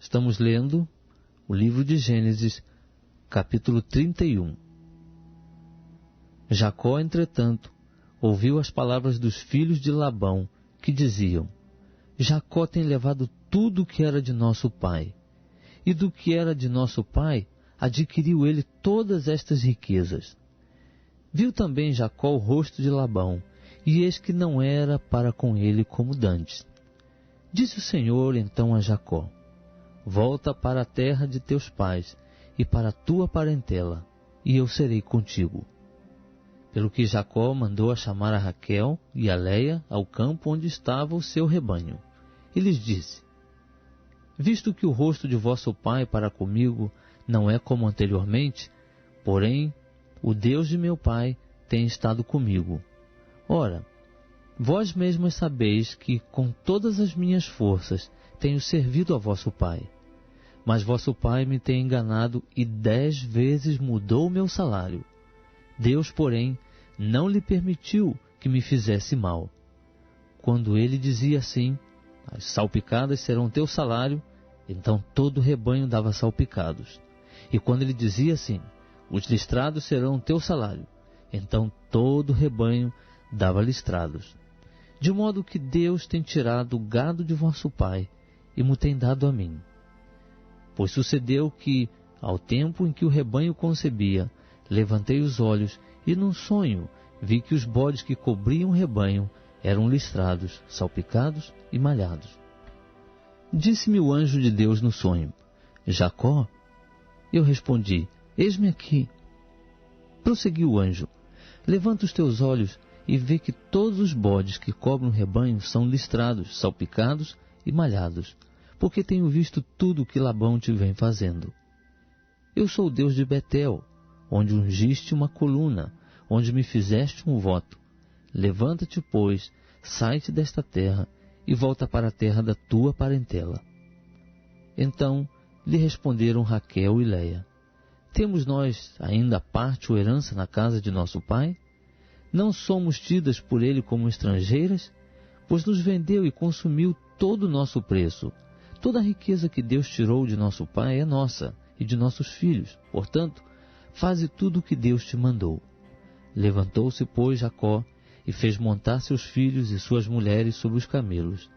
Estamos lendo o livro de Gênesis, capítulo 31. Jacó, entretanto, ouviu as palavras dos filhos de Labão, que diziam: Jacó tem levado tudo o que era de nosso pai, e do que era de nosso pai adquiriu ele todas estas riquezas. Viu também Jacó o rosto de Labão, e eis que não era para com ele como dantes. Disse o Senhor então a Jacó: Volta para a terra de teus pais e para a tua parentela, e eu serei contigo. Pelo que Jacó mandou a chamar a Raquel e a Leia ao campo onde estava o seu rebanho, e lhes disse: Visto que o rosto de vosso pai para comigo não é como anteriormente, porém o Deus de meu pai tem estado comigo. Ora, vós mesmos sabeis que com todas as minhas forças tenho servido a vosso pai. Mas vosso pai me tem enganado e 10 vezes mudou o meu salário. Deus, porém, não lhe permitiu que me fizesse mal. Quando ele dizia assim: As salpicadas serão teu salário, então todo o rebanho dava salpicados. E quando ele dizia assim: Os listrados serão teu salário, então todo o rebanho dava listrados. De modo que Deus tem tirado o gado de vosso pai e mo tem dado a mim. Pois sucedeu que, ao tempo em que o rebanho concebia, levantei os olhos e num sonho vi que os bodes que cobriam o rebanho eram listrados, salpicados e malhados. Disse-me o anjo de Deus no sonho: Jacó? Eu respondi: Eis-me aqui. Prosseguiu o anjo: Levanta os teus olhos e vê que todos os bodes que cobrem o rebanho são listrados, salpicados e malhados, porque tenho visto tudo o que Labão te vem fazendo. Eu sou o Deus de Betel, onde ungiste uma coluna, onde me fizeste um voto. Levanta-te, pois, sai-te desta terra e volta para a terra da tua parentela. Então lhe responderam Raquel e Leia: Temos nós ainda parte ou herança na casa de nosso pai? Não somos tidas por ele como estrangeiras? Pois nos vendeu e consumiu todo o nosso preço. Toda a riqueza que Deus tirou de nosso pai é nossa e de nossos filhos. Portanto, faze tudo o que Deus te mandou. Levantou-se, pois, Jacó e fez montar seus filhos e suas mulheres sobre os camelos,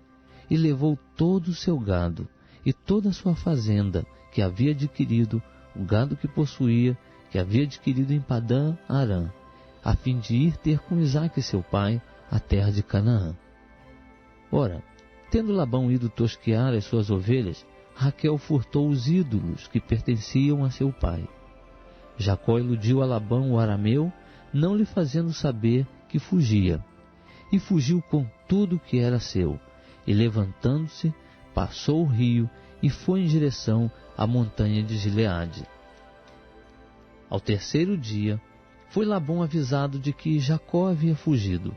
e levou todo o seu gado e toda a sua fazenda que havia adquirido, o gado que possuía, que havia adquirido em Padã Arã, a fim de ir ter com Isaque seu pai a terra de Canaã. Ora, tendo Labão ido tosquear as suas ovelhas, Raquel furtou os ídolos que pertenciam a seu pai. Jacó iludiu a Labão o arameu, não lhe fazendo saber que fugia. E fugiu com tudo que era seu, e levantando-se, passou o rio e foi em direção à montanha de Gileade. Ao terceiro dia, foi Labão avisado de que Jacó havia fugido.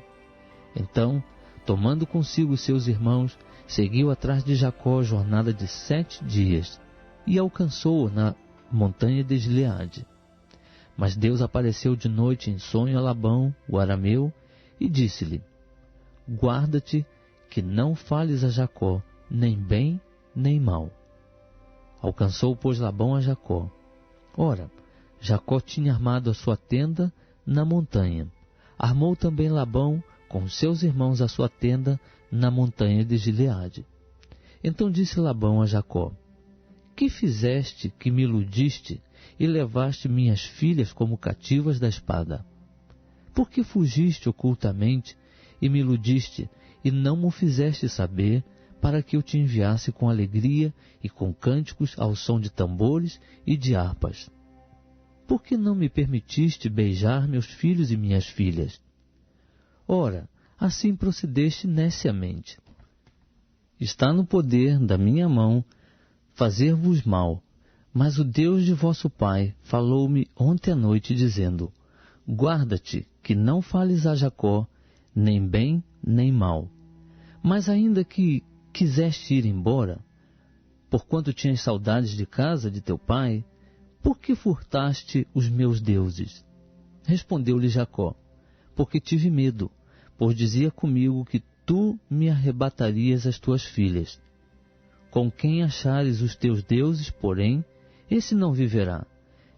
Então, tomando consigo seus irmãos, seguiu atrás de Jacó jornada de 7 dias, e alcançou-o na montanha de Gileade. Mas Deus apareceu de noite em sonho a Labão, o arameu, e disse-lhe: Guarda-te, que não fales a Jacó, nem bem, nem mal. Alcançou, pois, Labão a Jacó. Ora, Jacó tinha armado a sua tenda na montanha. Armou também Labão com seus irmãos a sua tenda na montanha de Gileade. Então disse Labão a Jacó: Que fizeste que me iludiste e levaste minhas filhas como cativas da espada? Por que fugiste ocultamente e me iludiste e não me fizeste saber, para que eu te enviasse com alegria e com cânticos ao som de tambores e de harpas? Por que não me permitiste beijar meus filhos e minhas filhas? Ora, assim procedeste neciamente. Está no poder da minha mão fazer-vos mal, mas o Deus de vosso pai falou-me ontem à noite, dizendo: Guarda-te, que não fales a Jacó, nem bem, nem mal. Mas ainda que quiseste ir embora, porquanto tinhas saudades de casa de teu pai, por que furtaste os meus deuses? Respondeu-lhe Jacó: Porque tive medo, pois dizia comigo que tu me arrebatarias as tuas filhas. Com quem achares os teus deuses, porém, esse não viverá.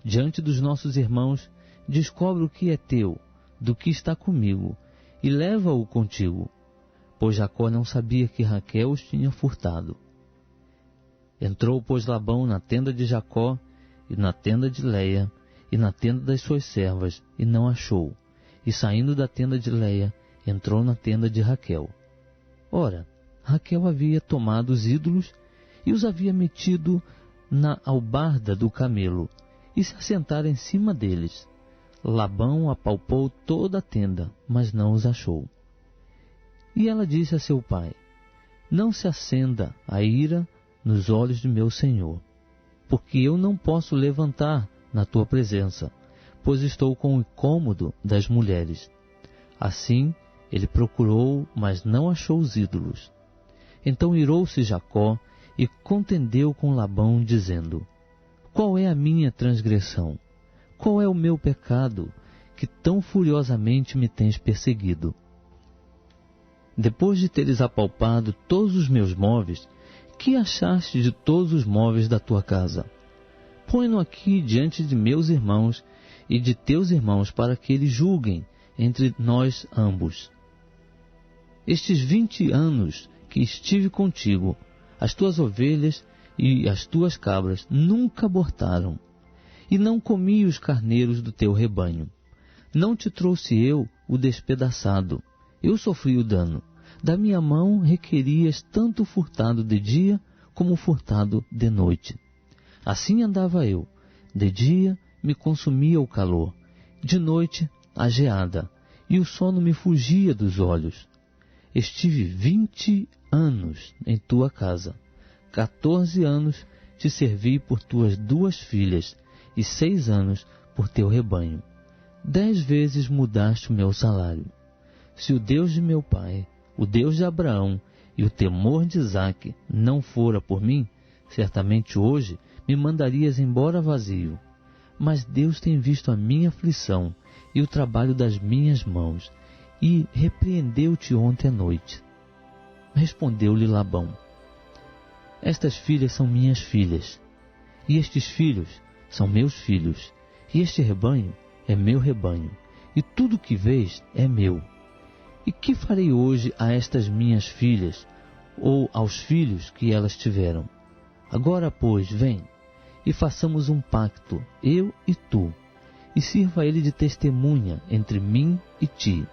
Diante dos nossos irmãos, descobre o que é teu, do que está comigo, e leva-o contigo. Pois Jacó não sabia que Raquel os tinha furtado. Entrou, pois, Labão na tenda de Jacó, e na tenda de Leia, e na tenda das suas servas, e não achou. E saindo da tenda de Leia, entrou na tenda de Raquel. Ora, Raquel havia tomado os ídolos e os havia metido na albarda do camelo, e se assentara em cima deles. Labão apalpou toda a tenda, mas não os achou. E ela disse a seu pai: Não se acenda a ira nos olhos de meu senhor, porque eu não posso levantar na tua presença, pois estou com o incômodo das mulheres. Assim ele procurou, mas não achou os ídolos. Então irou-se Jacó e contendeu com Labão, dizendo: Qual é a minha transgressão? Qual é o meu pecado, que tão furiosamente me tens perseguido? Depois de teres apalpado todos os meus móveis, que achaste de todos os móveis da tua casa? Põe-no aqui diante de meus irmãos e de teus irmãos, para que eles julguem entre nós ambos. Estes 20 anos que estive contigo, as tuas ovelhas e as tuas cabras nunca abortaram, e não comi os carneiros do teu rebanho. Não te trouxe eu o despedaçado, eu sofri o dano. Da minha mão requerias tanto furtado de dia como furtado de noite. Assim andava eu. De dia me consumia o calor, de noite a geada, e o sono me fugia dos olhos. Estive 20 anos em tua casa. 14 anos te servi por tuas 2 filhas, e 6 anos por teu rebanho. 10 vezes mudaste o meu salário. Se o Deus de meu pai, o Deus de Abraão e o temor de Isaque não fora por mim, certamente hoje me mandarias embora vazio. Mas Deus tem visto a minha aflição e o trabalho das minhas mãos, e repreendeu-te ontem à noite. Respondeu-lhe Labão: Estas filhas são minhas filhas, e estes filhos são meus filhos, e este rebanho é meu rebanho, e tudo que vês é meu. E que farei hoje a estas minhas filhas, ou aos filhos que elas tiveram? Agora, pois, vem, e façamos um pacto, eu e tu, e sirva ele de testemunha entre mim e ti.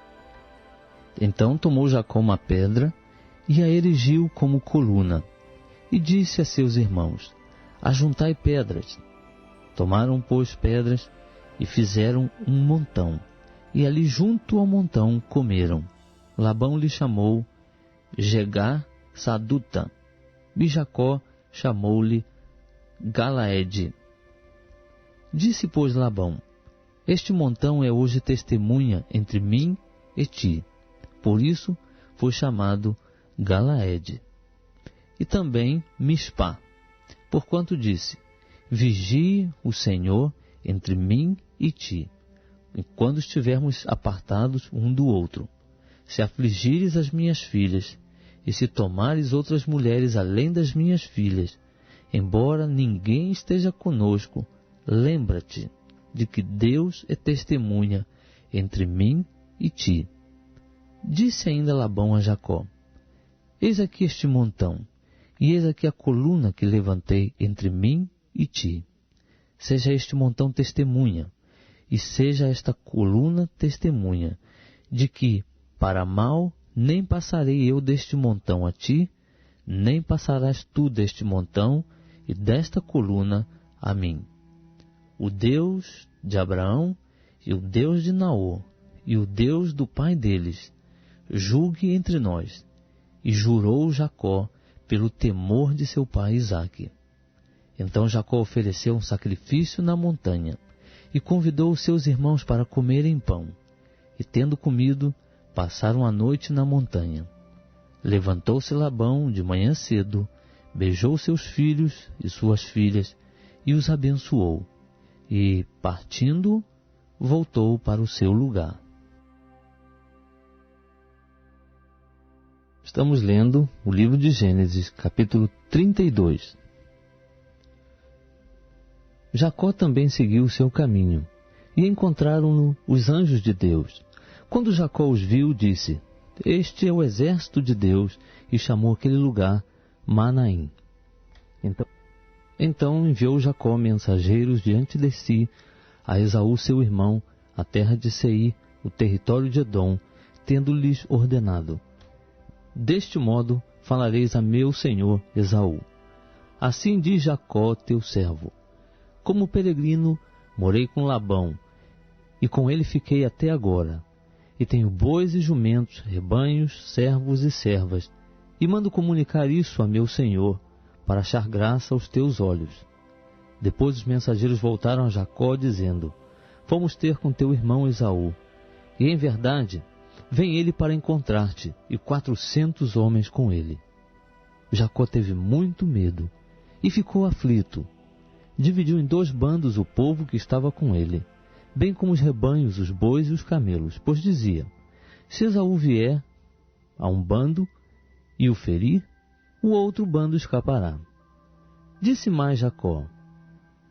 Então tomou Jacó uma pedra, e a erigiu como coluna, e disse a seus irmãos: Ajuntai pedras. Tomaram, pois, pedras, e fizeram um montão, e ali junto ao montão comeram. Labão lhe chamou Jegar Saduta, e Jacó chamou-lhe Galaede. Disse, pois, Labão: Este montão é hoje testemunha entre mim e ti. Por isso foi chamado Galaede. E também Mispá, porquanto disse: Vigie o Senhor entre mim e ti, enquanto estivermos apartados um do outro. Se afligires as minhas filhas, e se tomares outras mulheres além das minhas filhas, embora ninguém esteja conosco, lembra-te de que Deus é testemunha entre mim e ti. Disse ainda Labão a Jacó: Eis aqui este montão, e eis aqui a coluna que levantei entre mim e ti. Seja este montão testemunha, e seja esta coluna testemunha, de que, para mal, nem passarei eu deste montão a ti, nem passarás tu deste montão e desta coluna a mim. O Deus de Abraão e o Deus de Naor e o Deus do pai deles, julgue entre nós. E jurou Jacó pelo temor de seu pai Isaque. Então Jacó ofereceu um sacrifício na montanha e convidou os seus irmãos para comerem pão. E tendo comido, passaram a noite na montanha. Levantou-se Labão de manhã cedo, beijou seus filhos e suas filhas e os abençoou. E, partindo, voltou para o seu lugar. Estamos lendo o livro de Gênesis, capítulo 32. Jacó também seguiu o seu caminho, e encontraram-no os anjos de Deus. Quando Jacó os viu, disse: Este é o exército de Deus, e chamou aquele lugar Manaim. Então enviou Jacó mensageiros diante de si a Esaú seu irmão, a terra de Seir, o território de Edom, tendo-lhes ordenado: Deste modo falareis a meu senhor Esaú: Assim diz Jacó teu servo: Como peregrino morei com Labão, e com ele fiquei até agora, e tenho bois e jumentos, rebanhos, servos e servas, e mando comunicar isso a meu senhor, para achar graça aos teus olhos. Depois os mensageiros voltaram a Jacó, dizendo: Fomos ter com teu irmão Esaú, e em verdade vem ele para encontrar-te, e 400 homens com ele. Jacó teve muito medo, e ficou aflito. Dividiu em 2 bandos o povo que estava com ele, bem como os rebanhos, os bois e os camelos, pois dizia: Se Esaú vier a um bando e o ferir, o outro bando escapará. Disse mais Jacó: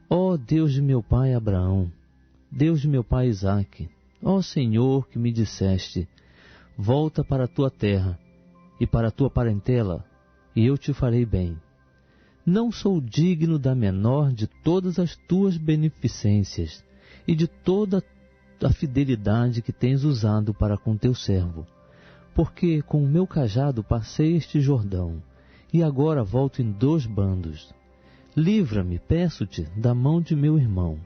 Ó Deus de meu pai Abraão, Deus de meu pai Isaque, ó Senhor que me disseste: Volta para a tua terra e para a tua parentela, e eu te farei bem. Não sou digno da menor de todas as tuas beneficências e de toda a fidelidade que tens usado para com teu servo, porque com o meu cajado passei este Jordão, e agora volto em 2 bandos. Livra-me, peço-te, da mão de meu irmão,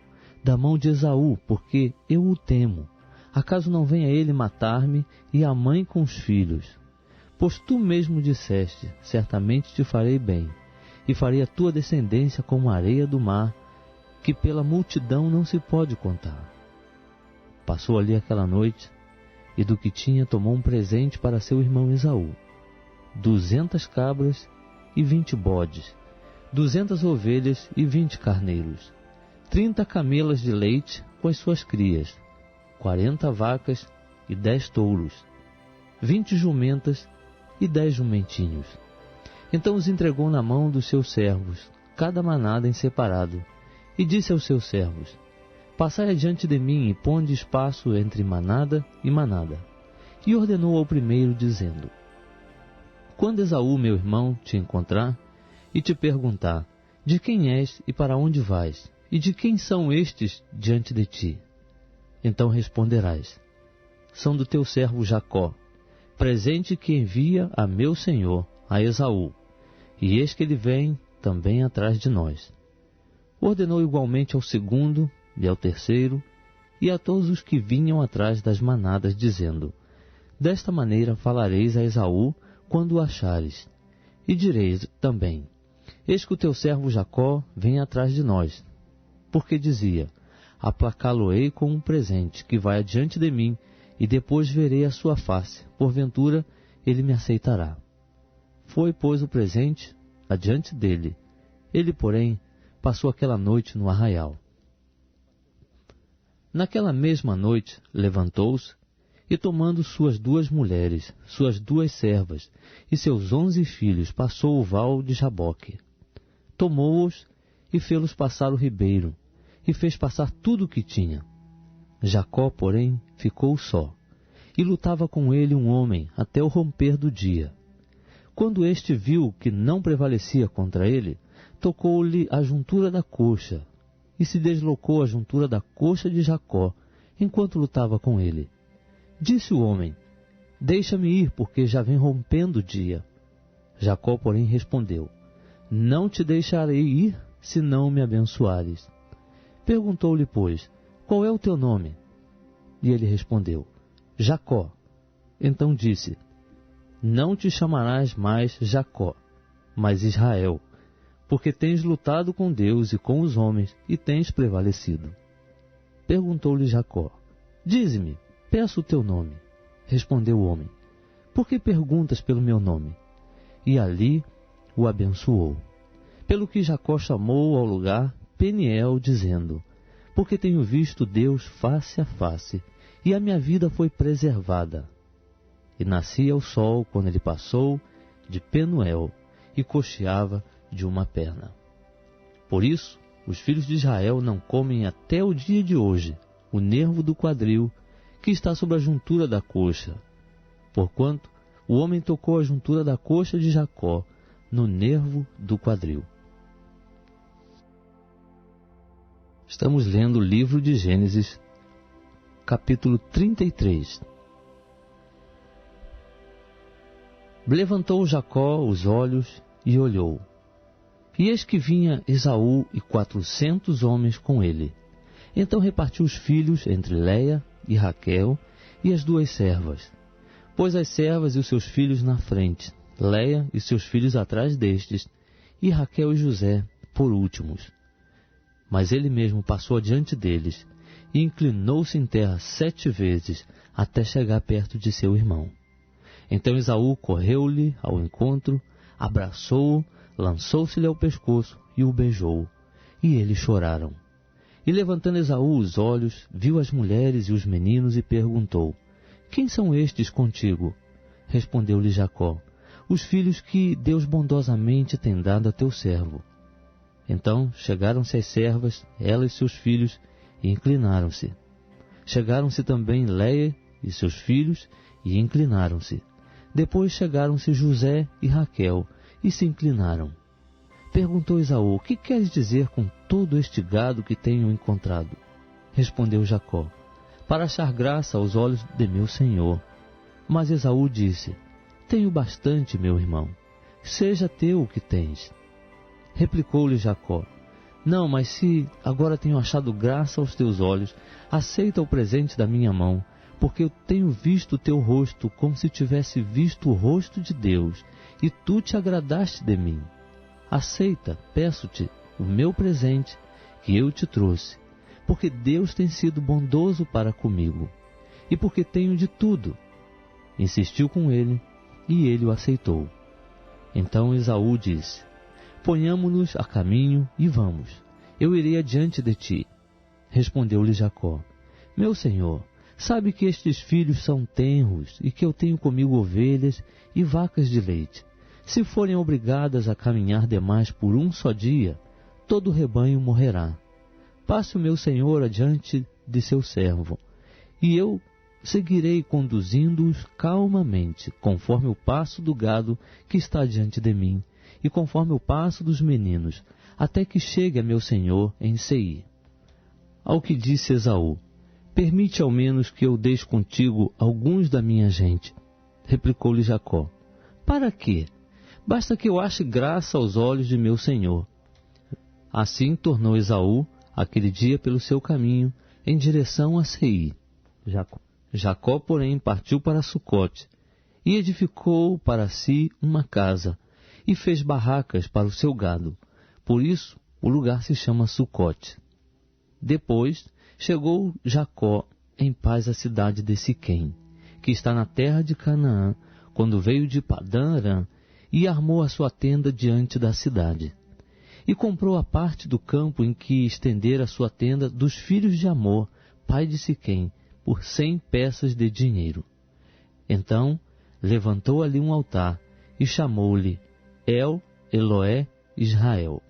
da mão de Esaú, porque eu o temo. Acaso não venha ele matar-me e a mãe com os filhos? Pois tu mesmo disseste: Certamente te farei bem, e farei a tua descendência como a areia do mar, que pela multidão não se pode contar. Passou ali aquela noite, e do que tinha tomou um presente para seu irmão Esaú: 200 cabras e 20 bodes, 200 ovelhas e 20 carneiros, 30 camelas de leite com as suas crias, 40 vacas e 10 touros, 20 jumentas e 10 jumentinhos. Então os entregou na mão dos seus servos, cada manada em separado, e disse aos seus servos: Passai adiante de mim e ponde espaço entre manada e manada. E ordenou ao primeiro, dizendo: Quando Esaú, meu irmão, te encontrar e te perguntar: De quem és e para onde vais? E de quem são estes diante de ti? Então responderás: São do teu servo Jacó, presente que envia a meu senhor, a Esaú, e eis que ele vem também atrás de nós. Ordenou igualmente ao segundo e ao terceiro, e a todos os que vinham atrás das manadas, dizendo: Desta maneira falareis a Esaú quando o achares, e direis também: Eis que o teu servo Jacó vem atrás de nós, porque dizia: Aplacá-lo-ei com um presente que vai adiante de mim, e depois verei a sua face, porventura ele me aceitará. Foi, pois, o presente adiante dele. Ele, porém, passou aquela noite no arraial. Naquela mesma noite levantou-se, e tomando suas 2 mulheres, suas 2 servas e seus 11 filhos, passou o val de Jaboque. Tomou-os e fê-los passar o ribeiro, e fez passar tudo o que tinha. Jacó, porém, ficou só, e lutava com ele um homem até o romper do dia. Quando este viu que não prevalecia contra ele, tocou-lhe a juntura da coxa, e se deslocou a juntura da coxa de Jacó, enquanto lutava com ele. Disse o homem: Deixa-me ir, porque já vem rompendo o dia. Jacó, porém, respondeu: Não te deixarei ir, se não me abençoares. Perguntou-lhe, pois: Qual é o teu nome? E ele respondeu: Jacó. Então disse: Não te chamarás mais Jacó, mas Israel, porque tens lutado com Deus e com os homens, e tens prevalecido. Perguntou-lhe Jacó: Dize-me, peço o teu nome. Respondeu o homem: Por que perguntas pelo meu nome? E ali o abençoou. Pelo que Jacó chamou ao lugar Peniel, dizendo: Porque tenho visto Deus face a face, e a minha vida foi preservada. e nascia o sol quando ele passou de Penuel e coxeava de uma perna. Por isso, os filhos de Israel não comem até o dia de hoje o nervo do quadril que está sobre a juntura da coxa, porquanto o homem tocou a juntura da coxa de Jacó no nervo do quadril. Estamos lendo o livro de Gênesis, capítulo 33. Levantou Jacó os olhos e olhou, e eis que vinha Esaú e 400 homens com ele. Então repartiu os filhos entre Léia e Raquel e as 2 servas. Pôs as servas e os seus filhos na frente, Léia e seus filhos atrás destes, e Raquel e José por últimos. Mas ele mesmo passou adiante deles e inclinou-se em terra 7 vezes até chegar perto de seu irmão. Então Esaú correu-lhe ao encontro, abraçou-o, lançou-se-lhe ao pescoço e o beijou, e eles choraram. E levantando Esaú os olhos, viu as mulheres e os meninos e perguntou: quem são estes contigo? Respondeu-lhe Jacó: os filhos que Deus bondosamente tem dado a teu servo. Então chegaram-se as servas, ela e seus filhos, e inclinaram-se. Chegaram-se também Léia e seus filhos, e inclinaram-se. Depois chegaram-se José e Raquel, e se inclinaram. Perguntou Esaú: que queres dizer com todo este gado que tenho encontrado? Respondeu Jacó: para achar graça aos olhos de meu senhor. Mas Esaú disse: tenho bastante, meu irmão, seja teu o que tens. Replicou-lhe Jacó: não, mas se agora tenho achado graça aos teus olhos, aceita o presente da minha mão, porque eu tenho visto o teu rosto como se tivesse visto o rosto de Deus, e tu te agradaste de mim. Aceita, peço-te, o meu presente que eu te trouxe, porque Deus tem sido bondoso para comigo, e porque tenho de tudo. Insistiu com ele, e ele o aceitou. Então Esaú disse: ponhamo-nos a caminho e vamos, eu irei adiante de ti. Respondeu-lhe Jacó: meu senhor, sabe que estes filhos são tenros e que eu tenho comigo ovelhas e vacas de leite. Se forem obrigadas a caminhar demais por um só dia, todo o rebanho morrerá. Passe o meu senhor adiante de seu servo, e eu seguirei conduzindo-os calmamente, conforme o passo do gado que está diante de mim, e conforme o passo dos meninos, até que chegue a meu senhor em Seir. Ao que disse Esaú: permite ao menos que eu deixe contigo alguns da minha gente. Replicou-lhe Jacó: para quê? Basta que eu ache graça aos olhos de meu senhor. Assim tornou Esaú aquele dia pelo seu caminho, em direção a Seir. Jacó, porém, partiu para Sucote, e edificou para si uma casa, e fez barracas para o seu gado. Por isso, o lugar se chama Sucote. Depois, chegou Jacó em paz à cidade de Siquém, que está na terra de Canaã, quando veio de Padã Arã, e armou a sua tenda diante da cidade. E comprou a parte do campo em que estendera a sua tenda dos filhos de Amor, pai de Siquém, por 100 peças de dinheiro. Então levantou ali um altar e chamou-lhe El Eloé Israel.